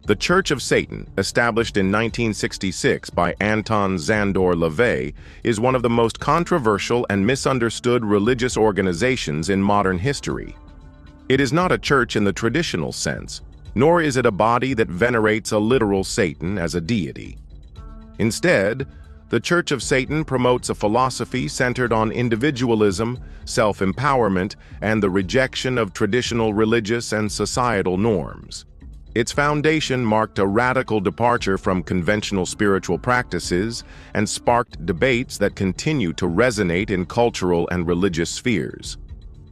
The Church of Satan, established in 1966 by Anton Szandor LaVey, is one of the most controversial and misunderstood religious organizations in modern history. It is not a church in the traditional sense, nor is it a body that venerates a literal Satan as a deity. Instead, the Church of Satan promotes a philosophy centered on individualism, self-empowerment, and the rejection of traditional religious and societal norms. Its foundation marked a radical departure from conventional spiritual practices and sparked debates that continue to resonate in cultural and religious spheres.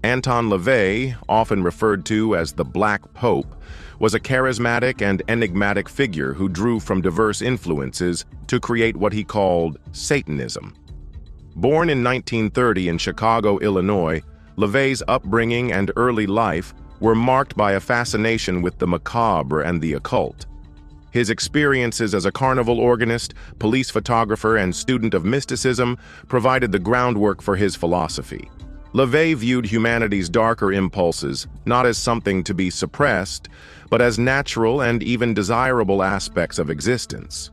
Anton LaVey, often referred to as the Black Pope, was a charismatic and enigmatic figure who drew from diverse influences to create what he called Satanism. Born in 1930 in Chicago, Illinois, LaVey's upbringing and early life were marked by a fascination with the macabre and the occult. His experiences as a carnival organist, police photographer, and student of mysticism provided the groundwork for his philosophy. LaVey viewed humanity's darker impulses not as something to be suppressed, but as natural and even desirable aspects of existence.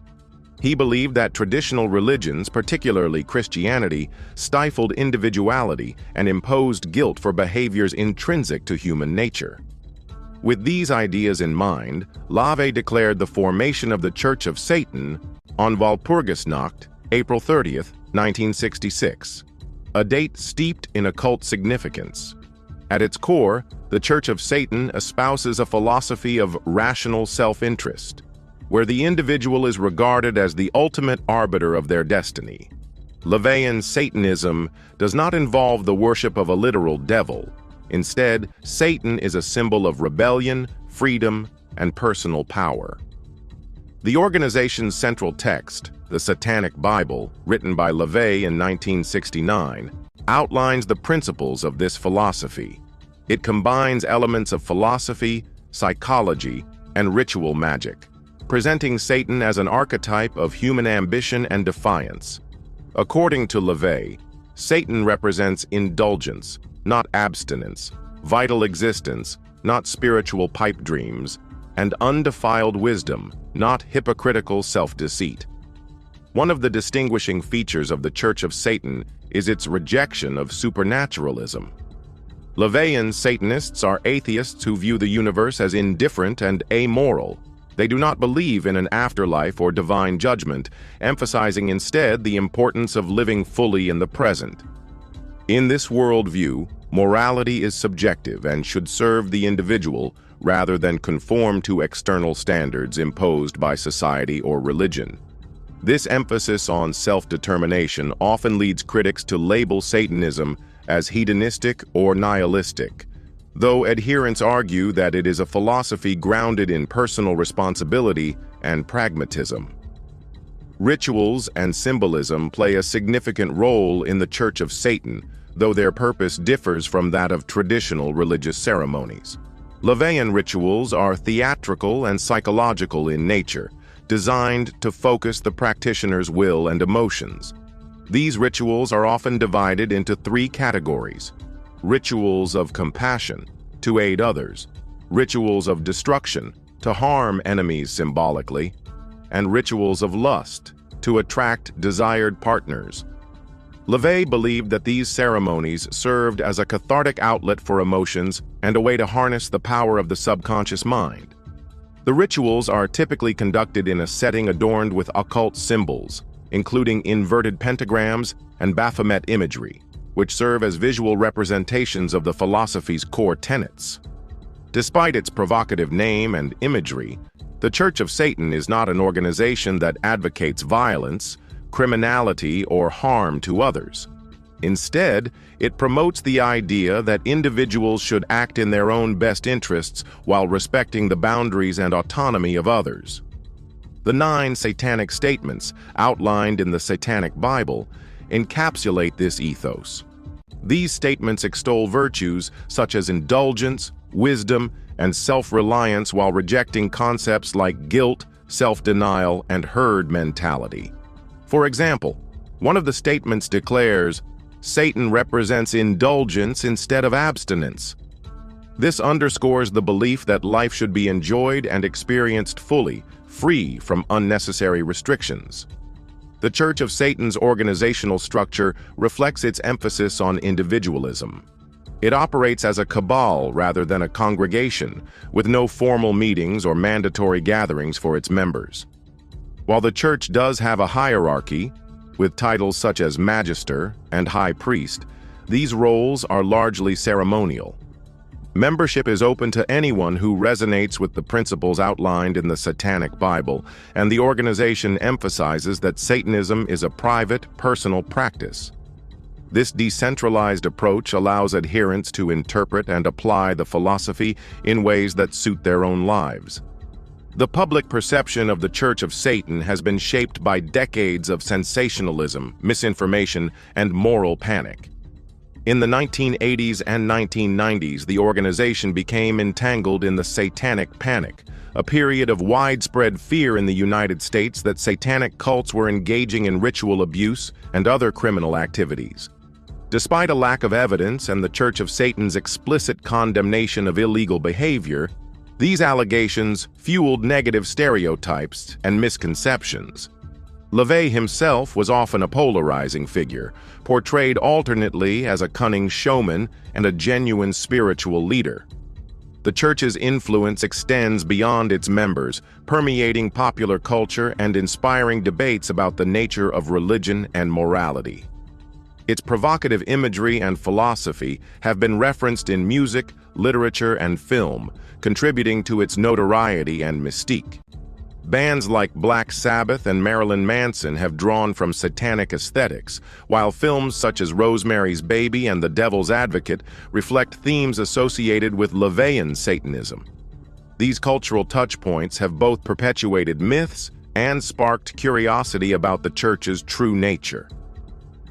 He believed that traditional religions, particularly Christianity, stifled individuality and imposed guilt for behaviors intrinsic to human nature. With these ideas in mind, LaVey declared the formation of the Church of Satan on Walpurgisnacht, April 30th, 1966, a date steeped in occult significance. At its core, the Church of Satan espouses a philosophy of rational self-interest, where the individual is regarded as the ultimate arbiter of their destiny. LaVeyan Satanism does not involve the worship of a literal devil. Instead, Satan is a symbol of rebellion, freedom, and personal power. The organization's central text, the Satanic Bible, written by LaVey in 1969, outlines the principles of this philosophy. It combines elements of philosophy, psychology, and ritual magic, presenting Satan as an archetype of human ambition and defiance. According to LaVey, Satan represents indulgence, not abstinence, vital existence, not spiritual pipe dreams, and undefiled wisdom, not hypocritical self-deceit. One of the distinguishing features of the Church of Satan is its rejection of supernaturalism. LaVeyan Satanists are atheists who view the universe as indifferent and amoral. They do not believe in an afterlife or divine judgment, emphasizing instead the importance of living fully in the present. In this worldview, morality is subjective and should serve the individual rather than conform to external standards imposed by society or religion. This emphasis on self-determination often leads critics to label Satanism as hedonistic or nihilistic, though adherents argue that it is a philosophy grounded in personal responsibility and pragmatism. Rituals and symbolism play a significant role in the Church of Satan, though their purpose differs from that of traditional religious ceremonies. LaVeyan rituals are theatrical and psychological in nature, designed to focus the practitioner's will and emotions. These rituals are often divided into three categories: rituals of compassion, to aid others; rituals of destruction, to harm enemies symbolically; and rituals of lust, to attract desired partners. LaVey believed that these ceremonies served as a cathartic outlet for emotions and a way to harness the power of the subconscious mind. The rituals are typically conducted in a setting adorned with occult symbols, including inverted pentagrams and Baphomet imagery, which serve as visual representations of the philosophy's core tenets. Despite its provocative name and imagery, the Church of Satan is not an organization that advocates violence, criminality, or harm to others. Instead, it promotes the idea that individuals should act in their own best interests while respecting the boundaries and autonomy of others. The 9 satanic statements outlined in the Satanic Bible encapsulate this ethos. These statements extol virtues such as indulgence, wisdom, and self-reliance while rejecting concepts like guilt, self-denial, and herd mentality. For example, one of the statements declares, "Satan represents indulgence instead of abstinence." This underscores the belief that life should be enjoyed and experienced fully, free from unnecessary restrictions. The Church of Satan's organizational structure reflects its emphasis on individualism. It operates as a cabal rather than a congregation, with no formal meetings or mandatory gatherings for its members. While the church does have a hierarchy, with titles such as magister and high priest, these roles are largely ceremonial. Membership is open to anyone who resonates with the principles outlined in the Satanic Bible, and the organization emphasizes that Satanism is a private, personal practice. This decentralized approach allows adherents to interpret and apply the philosophy in ways that suit their own lives. The public perception of the Church of Satan has been shaped by decades of sensationalism, misinformation, and moral panic. In the 1980s and 1990s, the organization became entangled in the Satanic Panic, a period of widespread fear in the United States that satanic cults were engaging in ritual abuse and other criminal activities. Despite a lack of evidence and the Church of Satan's explicit condemnation of illegal behavior, these allegations fueled negative stereotypes and misconceptions. LaVey himself was often a polarizing figure, portrayed alternately as a cunning showman and a genuine spiritual leader. The church's influence extends beyond its members, permeating popular culture and inspiring debates about the nature of religion and morality. Its provocative imagery and philosophy have been referenced in music, literature, and film, contributing to its notoriety and mystique. Bands like Black Sabbath and Marilyn Manson have drawn from satanic aesthetics, while films such as Rosemary's Baby and The Devil's Advocate reflect themes associated with LaVeyan Satanism. These cultural touchpoints have both perpetuated myths and sparked curiosity about the church's true nature.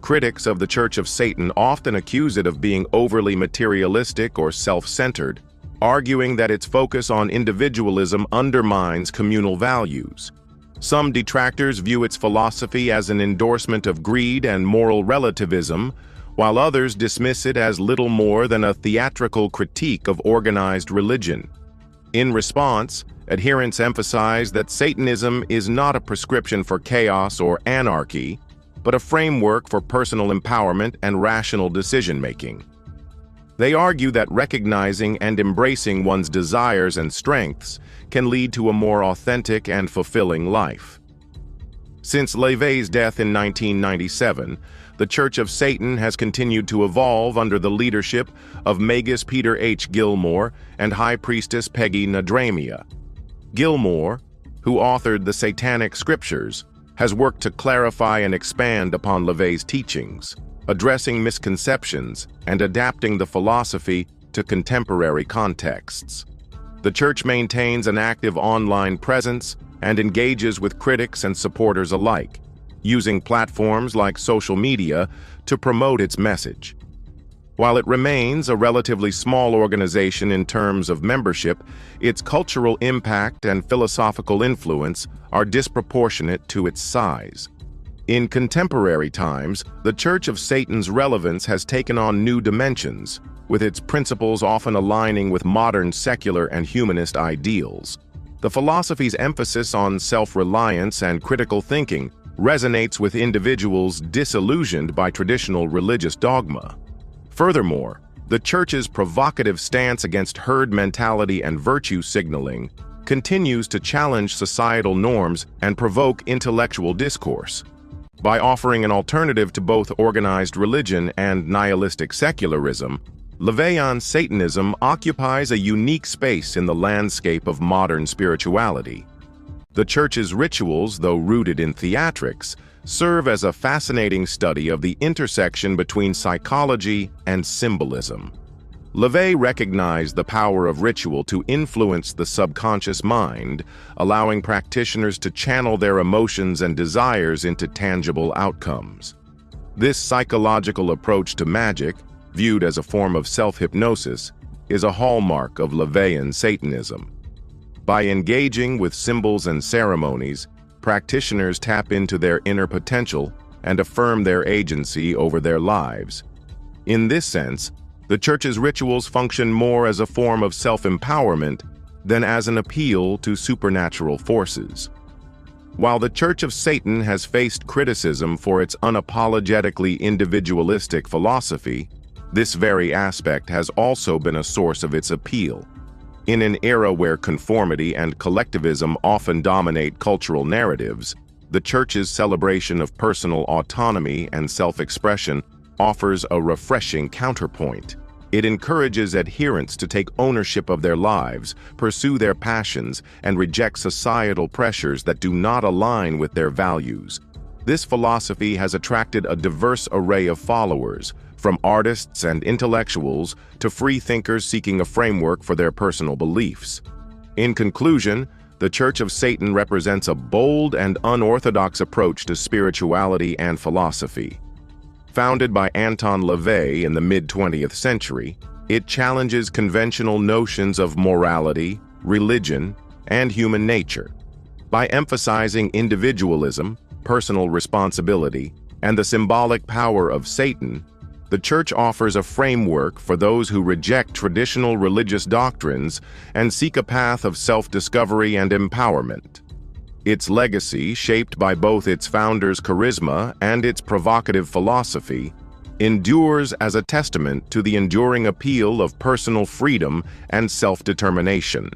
Critics of the Church of Satan often accuse it of being overly materialistic or self-centered, arguing that its focus on individualism undermines communal values. Some detractors view its philosophy as an endorsement of greed and moral relativism, while others dismiss it as little more than a theatrical critique of organized religion. In response, adherents emphasize that Satanism is not a prescription for chaos or anarchy, but a framework for personal empowerment and rational decision-making. They argue that recognizing and embracing one's desires and strengths can lead to a more authentic and fulfilling life. Since LaVey's death in 1997, the Church of Satan has continued to evolve under the leadership of Magus Peter H. Gilmore and High Priestess Peggy Nadramia. Gilmore, who authored the Satanic Scriptures, has worked to clarify and expand upon LaVey's teachings, addressing misconceptions and adapting the philosophy to contemporary contexts. The church maintains an active online presence and engages with critics and supporters alike, using platforms like social media to promote its message. While it remains a relatively small organization in terms of membership, its cultural impact and philosophical influence are disproportionate to its size. In contemporary times, the Church of Satan's relevance has taken on new dimensions, with its principles often aligning with modern secular and humanist ideals. The philosophy's emphasis on self-reliance and critical thinking resonates with individuals disillusioned by traditional religious dogma. Furthermore, the Church's provocative stance against herd mentality and virtue signaling continues to challenge societal norms and provoke intellectual discourse. By offering an alternative to both organized religion and nihilistic secularism, LaVeyan Satanism occupies a unique space in the landscape of modern spirituality. The church's rituals, though rooted in theatrics, serve as a fascinating study of the intersection between psychology and symbolism. LaVey recognized the power of ritual to influence the subconscious mind, allowing practitioners to channel their emotions and desires into tangible outcomes. This psychological approach to magic, viewed as a form of self-hypnosis, is a hallmark of LaVeyan Satanism. By engaging with symbols and ceremonies, practitioners tap into their inner potential and affirm their agency over their lives. In this sense, The Church's rituals function more as a form of self-empowerment than as an appeal to supernatural forces. While the Church of Satan has faced criticism for its unapologetically individualistic philosophy, this very aspect has also been a source of its appeal. In an era where conformity and collectivism often dominate cultural narratives, the Church's celebration of personal autonomy and self-expression offers a refreshing counterpoint. It encourages adherents to take ownership of their lives, pursue their passions, and reject societal pressures that do not align with their values. This philosophy has attracted a diverse array of followers, from artists and intellectuals to free thinkers seeking a framework for their personal beliefs. In conclusion, the Church of Satan represents a bold and unorthodox approach to spirituality and philosophy. Founded by Anton LaVey in the mid-20th century, it challenges conventional notions of morality, religion, and human nature. By emphasizing individualism, personal responsibility, and the symbolic power of Satan, the Church offers a framework for those who reject traditional religious doctrines and seek a path of self-discovery and empowerment. Its legacy, shaped by both its founder's charisma and its provocative philosophy, endures as a testament to the enduring appeal of personal freedom and self-determination.